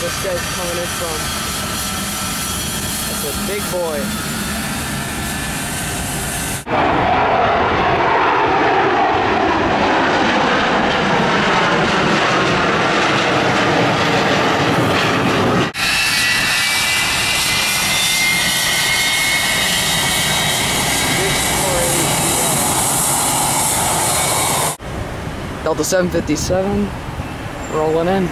where this guy's coming in from. That's a big boy. Delta 757 rolling in.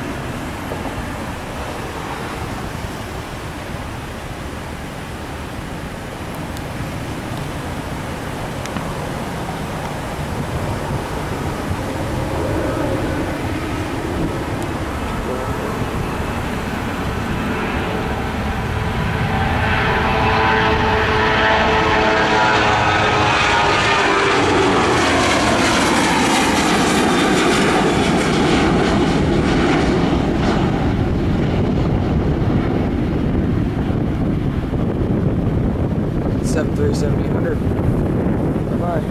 Bye-bye.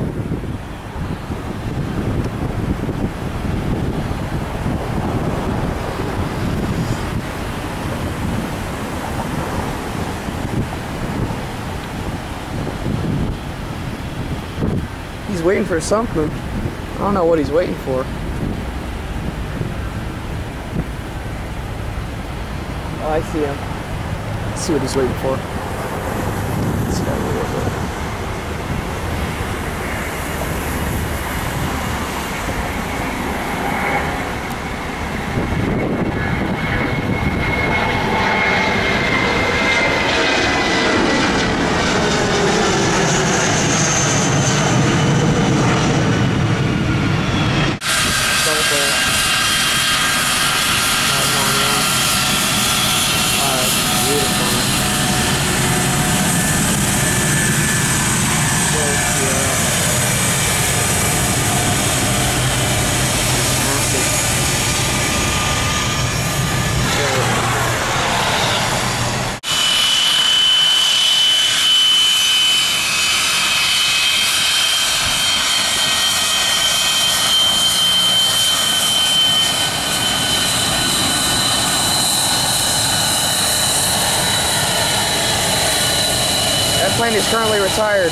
He's waiting for something. I don't know what he's waiting for. Oh, I see him. Let's see what he's waiting for. That plane is currently retired.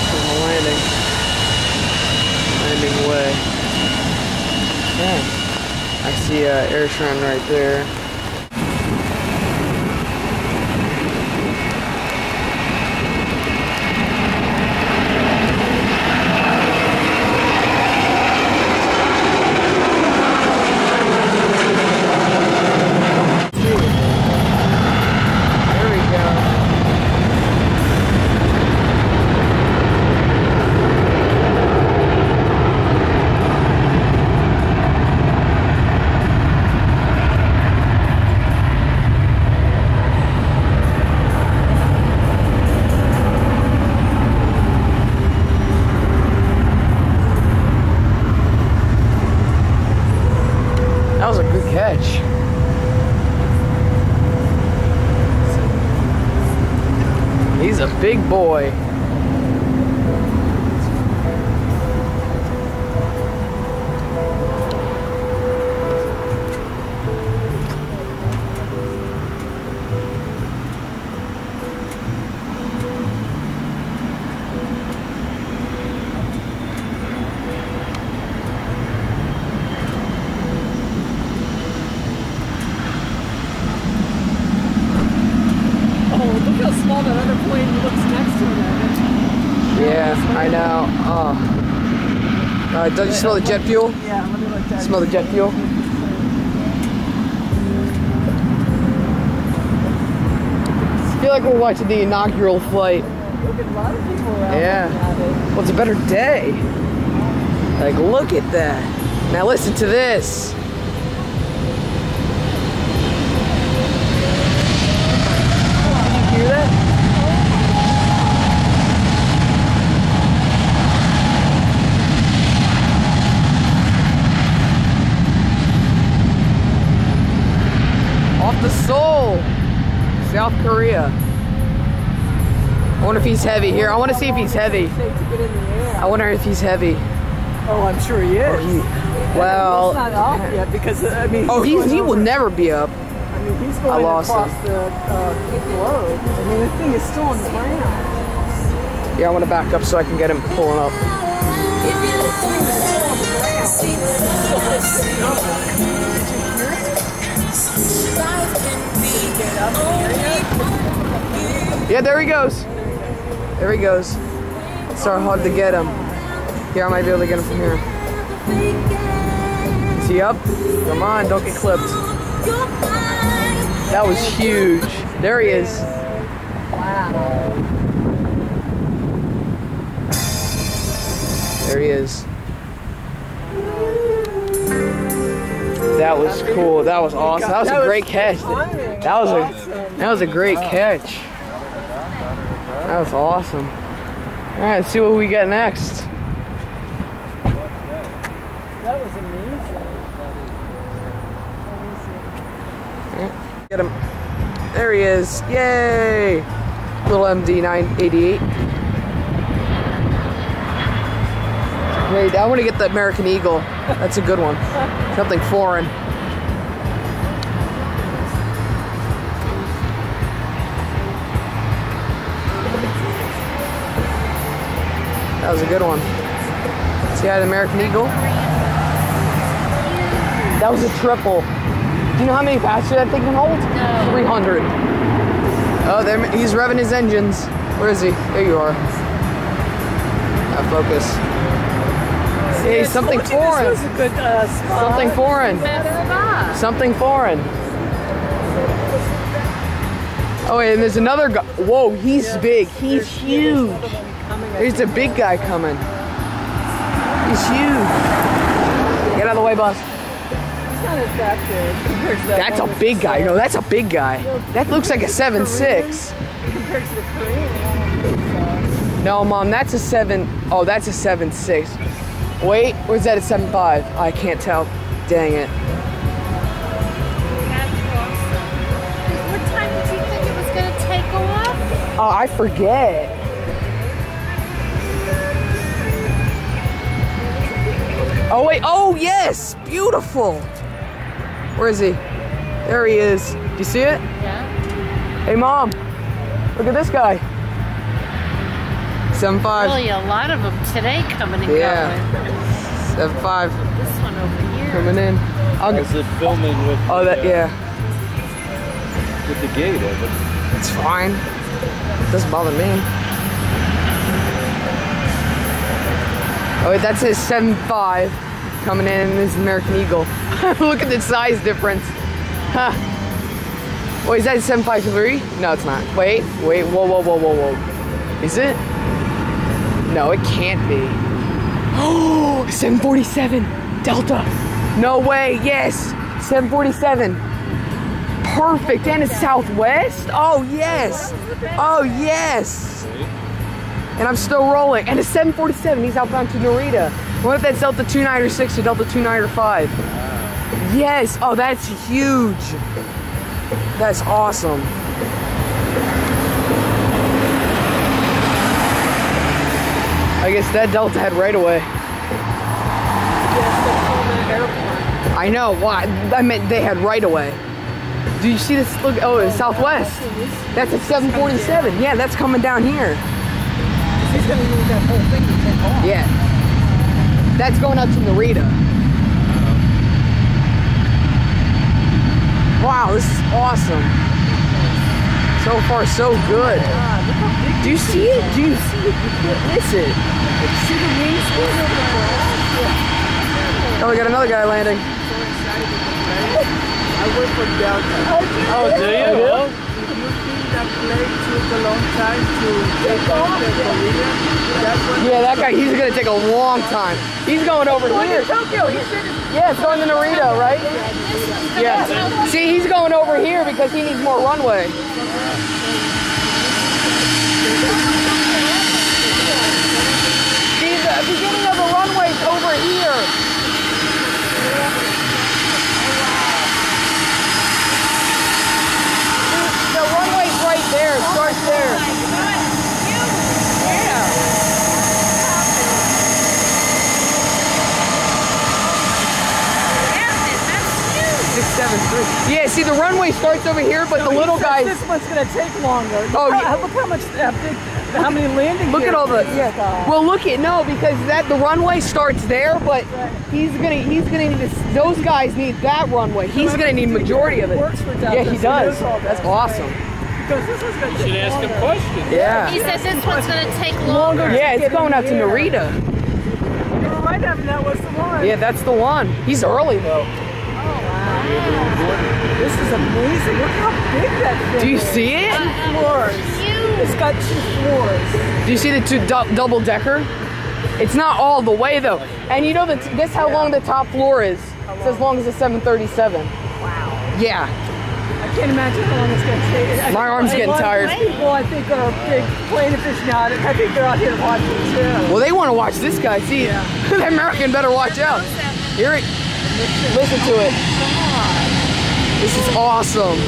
On the landing way. Okay. I see air shrine right there. That was a good catch. He's a big boy. Look how small that other plane looks next to it. Yeah, I know. Oh. Does you smell the jet fuel? Yeah, let me look at it. Smell the jet fuel? I feel like we're watching the inaugural flight. Look at a lot of people around. Yeah. Well, it's a better day. Like, look at that. Now listen to this. Hear that? Off the Seoul, South Korea. I wonder if he's heavy here. I want to see if he's heavy. I wonder if he's heavy. Oh, I'm sure he is. Well, He's not off yet because I mean. oh, he will never be up. I mean, he's going across the road. I mean, the thing is still on the ground. Yeah, I want to back up so I can get him pulling up. Yeah, there he goes. There he goes. It's so hard to get him. Here, I might be able to get him from here. Is he up? Come on, don't get clipped. That was huge. There he is. Wow. There he is. That was cool. That was awesome. That was a great catch. That was a great catch. That was awesome. All right, let's see what we get next. That was amazing. Get him. There he is. Yay! Little MD 988. Wait, I want to get the American Eagle. That's a good one. Something foreign. That was a good one. See, I had an American Eagle. That was a triple. Do you know how many passengers that thing can hold? No. 300. Oh, there, he's revving his engines. Where is he? There you are. Focus. Hey, something foreign. This was a good spot. Something foreign. Something foreign. Oh, wait, and there's another guy. Whoa, he's big. He's huge. There's a big guy coming. He's huge. Get out of the way, boss. It's not as that big compared to that. That's a big guy. No, that's a big guy. That looks like a 7'6". Compared to the Korean one. No, Mom, that's a 7. Oh, that's a 7'6". Wait, or is that a 7'5"? I can't tell. Dang it. What time did you think it was going to take off? Oh, I forget. Oh, wait. Oh, yes. Beautiful. Where is he? There he is. Do you see it? Yeah. Hey, Mom. Look at this guy. 7'5". Really, a lot of them today coming and going. 7'5". This one over here. Coming in. Is it filming with Oh, that, yeah. with the gate open? It's fine. Doesn't bother me. Oh, wait, that's his 7'5" coming in his American Eagle. Look at the size difference. Huh. Wait, is that a 753? No, it's not. Wait, whoa. Is it? No, it can't be. Oh, 747 Delta. No way, yes. 747. Perfect, and it's Southwest? Oh, yes. Oh, yes. And I'm still rolling. And a 747, he's outbound to Narita. What if that's Delta 29 or 6 or Delta 29 or 5? Yes, oh, that's huge. That's awesome. I guess that Delta had right away. I know, why? I meant they had right away. Do you see this? Look, oh, it's Southwest. That's a 747. Yeah, that's coming down here. He's going to use that whole thing to take off. Yeah. That's going out to Narita. Wow, this is awesome. So far, so good. Do you see it? Do you see it? You can't miss it. See the wings? Oh, we got another guy landing. I work for Delta. Oh, do you? Oh, If you think that plane took a long time to take off the Korean, that's what. Yeah, that guy, he's gonna take a long time. He's going over here. Tokyo, he said Yeah, it's going to Narita, right? Yeah. See, he's going over here because he needs more runway. See, the beginning of the runway's over here. The runway's right there. It starts there. Yeah. 7.3. Yeah, see, the runway starts over here, but the little guys. This one's gonna take longer. Oh, yeah. Look how much how many landing Look at gears all the. this Yeah. guy. Well, look at because the runway starts there, but he's gonna need this. Those guys need that runway. He's gonna need majority of it. Works for Yeah, he does. That's awesome. Because this one's gonna You take should ask him longer. questions. Yeah. He said this one's gonna take longer. Yeah, it's going out to Narita. You're right, Evan, that was the one. Yeah, that's the one. He's early though. This is amazing. Look how big that thing Do you is. see it? 2 floors. It's got 2 floors. Do you see the two double decker? It's not all the way though. And you know this how long the top floor is? It's as long as a 737. Wow. Yeah. I can't imagine how long it's going to take. My arm's getting tired. People, I think, are big plane aficionados. I think they're out here watching too. Well, they want to watch this guy. See, the American better watch out. Hear it. Listen to it. This is awesome.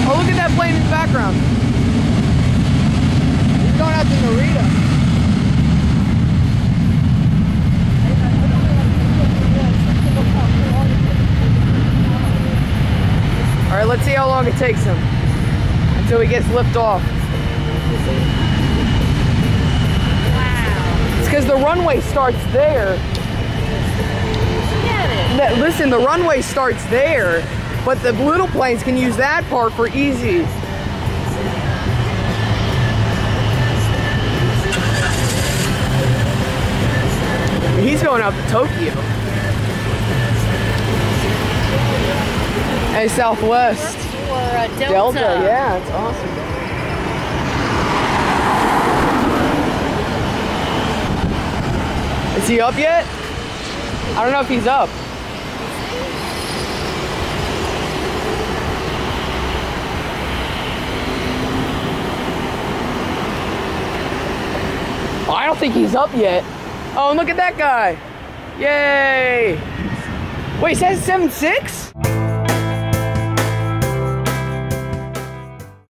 Oh, look at that plane in the background. He's going out to Narita. All right, let's see how long it takes him until he gets lifted off. It's because the runway starts there. Listen, the runway starts there, but the little planes can use that part for easy. He's going out to Tokyo. Hey, Southwest. Or Delta, yeah, it's awesome. Is he up yet? I don't know if he's up. I don't think he's up yet. Oh, and look at that guy. Yay. Wait, it says 7.6?